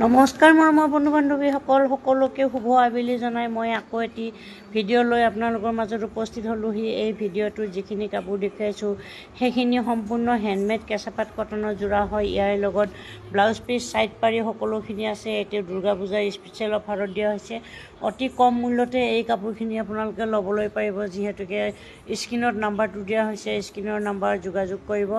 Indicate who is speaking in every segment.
Speaker 1: নমস্কাৰ মৰমৰ বন্ধু বান্ধৱীসকল, সকলোকে শুভ আবেলি জনাই মই আকৌ এটি ভিডিঅ' লৈ আপোনালোকৰ মাজত উপস্থিত হ'লোহি। এই ভিডিঅ'টোত যিখিনি কাপোৰ দেখুৱাইছোঁ সেইখিনি সম্পূৰ্ণ হেণ্ডমেড কেঁচাপাত কটনৰ যোৰা হয়। ইয়াৰ লগত ব্লাউজ পিচ, ছাইড পাৰি সকলোখিনি আছে। এতিয়া দুৰ্গা পূজাৰ স্পেচিয়েল অফাৰত দিয়া হৈছে। অতি কম মূল্যতে এই কাপোৰখিনি আপোনালোকে ল'বলৈ পাৰিব, যিহেতুকে স্ক্ৰীণত নাম্বাৰটো দিয়া হৈছে। স্ক্ৰীণৰ নাম্বাৰ যোগাযোগ কৰিব।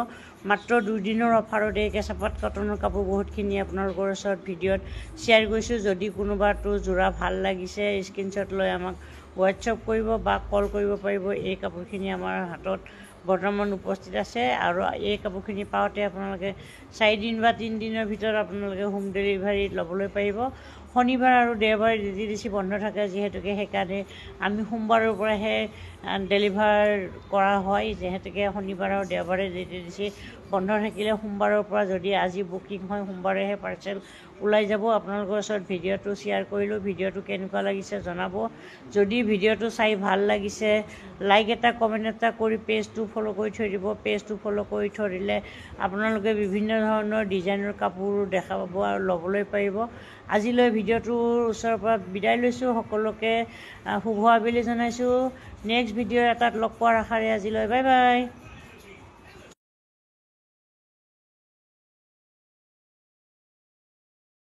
Speaker 1: মাত্ৰ 2 দিনৰ অফাৰত এই কেঁচাপাত কটনৰ কাপোৰ বহুতখিনি আপোনালোকৰ ওচৰত ভিডিঅ'ত শ্বেয়াৰ কৰিছোঁ। যদি কোনোবাটো যোৰা ভাল লাগিছে স্ক্ৰীনশ্বট লৈ আমাক হোৱাটছআপ কৰিব বা কল কৰিব পাৰিব। এই কাপোৰখিনি আমাৰ হাতত বৰ্তমান উপস্থিত আছে আৰু এই কাপোৰখিনি পাওঁতে আপোনালোকে 4 দিন বা 3 দিনৰ ভিতৰত আপোনালোকে হোম ডেলিভাৰী ল'বলৈ পাৰিব। শনিবাৰ আৰু দেওবাৰে DTDC বন্ধ থাকে, যিহেতুকে সেইকাৰণে আমি সোমবাৰৰ পৰাহে ডেলিভাৰ কৰা হয়। যিহেতুকে শনিবাৰ আৰু দেওবাৰে DTDC বন্ধ থাকিলে সোমবাৰৰ পৰা যদি আজি বুকিং হয় সোমবাৰেহে পাৰ্চেল ওলাই যাব। আপোনালোকৰ ওচৰত ভিডিঅ'টো শ্বেয়াৰ কৰিলোঁ। ভিডিঅ'টো কেনেকুৱা লাগিছে জনাব। যদি ভিডিঅ'টো চাই ভাল লাগিছে লাইক এটা, কমেণ্ট এটা কৰি পেজটো ফ'ল' কৰি থৈ দিব। পেজটো ফ'ল' কৰি থৈ দিলে আপোনালোকে বিভিন্ন ধৰণৰ ডিজাইনৰ কাপোৰ দেখা পাব আৰু ল'বলৈ পাৰিব। আজিলৈ ভিডিঅ'টোৰ ওচৰৰ পৰা বিদায় লৈছোঁ। সকলোকে শুভ আবেলি জনাইছোঁ। নেক্সট ভিডিঅ' এটাত লগ পোৱাৰ আশাৰে আজিলৈ বাই বাই।